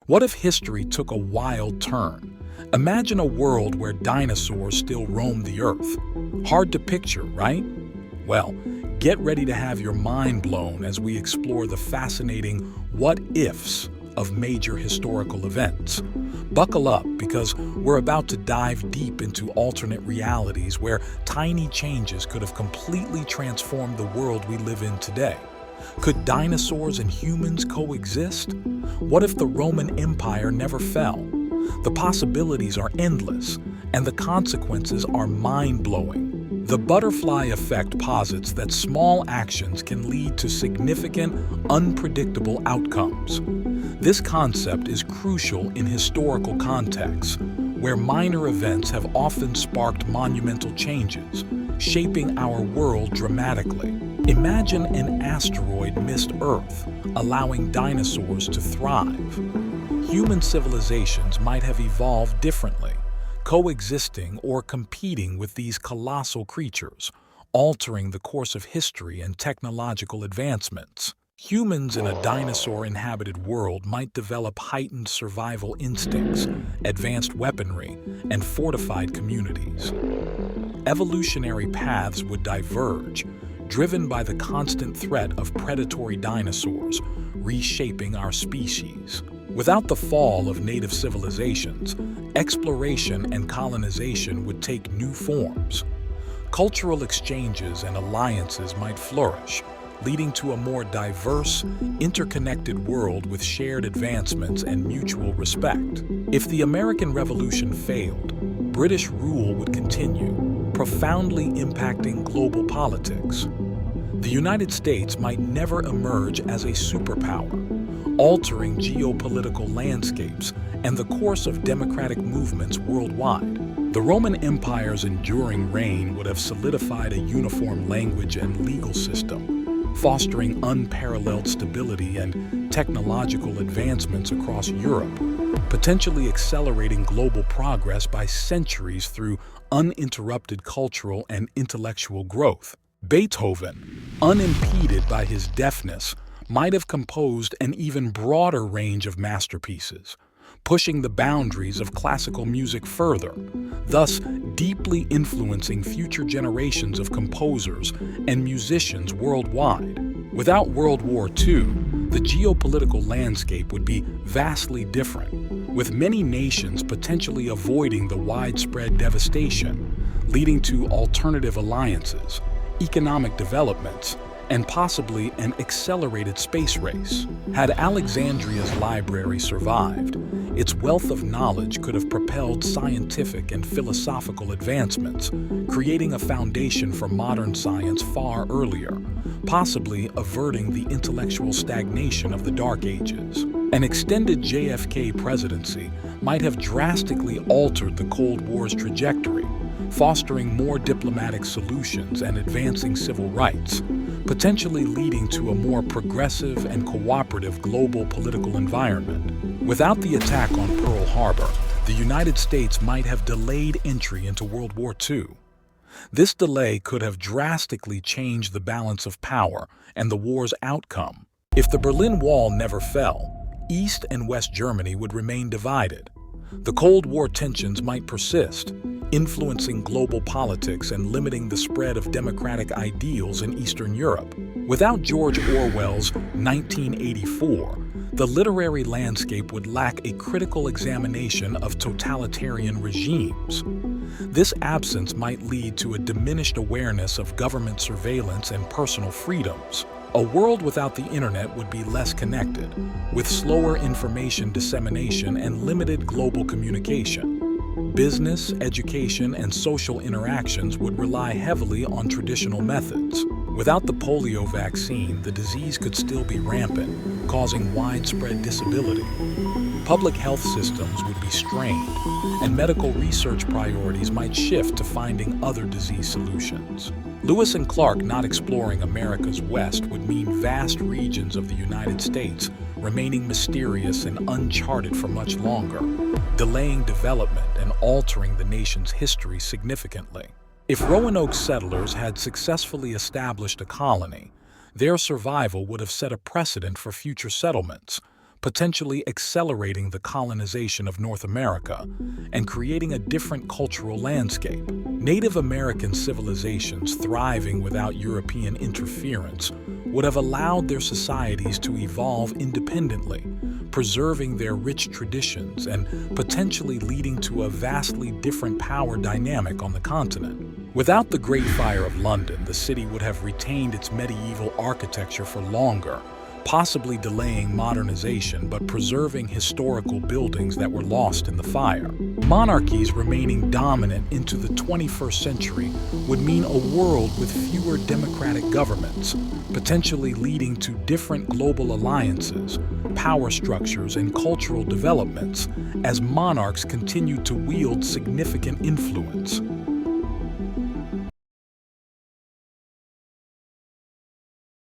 What if history took a wild turn? Imagine a world where dinosaurs still roam the Earth. Hard to picture, right? Well, get ready to have your mind blown as we explore the fascinating what-ifs of major historical events. Buckle up, because we're about to dive deep into alternate realities where tiny changes could have completely transformed the world we live in today. Could dinosaurs and humans coexist? What if the Roman Empire never fell? The possibilities are endless, and the consequences are mind-blowing. The butterfly effect posits that small actions can lead to significant, unpredictable outcomes. This concept is crucial in historical contexts, where minor events have often sparked monumental changes, shaping our world dramatically. Imagine an asteroid missed Earth, allowing dinosaurs to thrive. Human civilizations might have evolved differently, coexisting or competing with these colossal creatures, altering the course of history and technological advancements. Humans in a dinosaur-inhabited world might develop heightened survival instincts, advanced weaponry, and fortified communities. Evolutionary paths would diverge, driven by the constant threat of predatory dinosaurs, reshaping our species. Without the fall of native civilizations, exploration and colonization would take new forms. Cultural exchanges and alliances might flourish, leading to a more diverse, interconnected world with shared advancements and mutual respect. If the American Revolution failed, British rule would continue, profoundly impacting global politics. The United States might never emerge as a superpower, altering geopolitical landscapes and the course of democratic movements worldwide. The Roman Empire's enduring reign would have solidified a uniform language and legal system, fostering unparalleled stability and technological advancements across Europe, potentially accelerating global progress by centuries through uninterrupted cultural and intellectual growth. Beethoven, unimpeded by his deafness, might have composed an even broader range of masterpieces, pushing the boundaries of classical music further, thus deeply influencing future generations of composers and musicians worldwide. Without World War II, the geopolitical landscape would be vastly different, with many nations potentially avoiding the widespread devastation, leading to alternative alliances, economic developments, and possibly an accelerated space race. Had Alexandria's library survived, its wealth of knowledge could have propelled scientific and philosophical advancements, creating a foundation for modern science far earlier, possibly averting the intellectual stagnation of the Dark Ages. An extended JFK presidency might have drastically altered the Cold War's trajectory, fostering more diplomatic solutions and advancing civil rights, potentially leading to a more progressive and cooperative global political environment. Without the attack on Pearl Harbor, the United States might have delayed entry into World War II. This delay could have drastically changed the balance of power and the war's outcome. If the Berlin Wall never fell, East and West Germany would remain divided. The Cold War tensions might persist, influencing global politics and limiting the spread of democratic ideals in Eastern Europe. Without George Orwell's 1984, the literary landscape would lack a critical examination of totalitarian regimes. This absence might lead to a diminished awareness of government surveillance and personal freedoms. A world without the internet would be less connected, with slower information dissemination and limited global communication. Business, education, and social interactions would rely heavily on traditional methods. Without the polio vaccine, the disease could still be rampant, causing widespread disability. Public health systems would be strained, and medical research priorities might shift to finding other disease solutions. Lewis and Clark not exploring America's West would mean vast regions of the United States remaining mysterious and uncharted for much longer, delaying development and altering the nation's history significantly. If Roanoke settlers had successfully established a colony, their survival would have set a precedent for future settlements, potentially accelerating the colonization of North America and creating a different cultural landscape. Native American civilizations thriving without European interference would have allowed their societies to evolve independently, preserving their rich traditions and potentially leading to a vastly different power dynamic on the continent. Without the Great Fire of London, the city would have retained its medieval architecture for longer, possibly delaying modernization but preserving historical buildings that were lost in the fire. Monarchies remaining dominant into the 21st century would mean a world with fewer democratic governments, potentially leading to different global alliances, power structures, and cultural developments as monarchs continued to wield significant influence.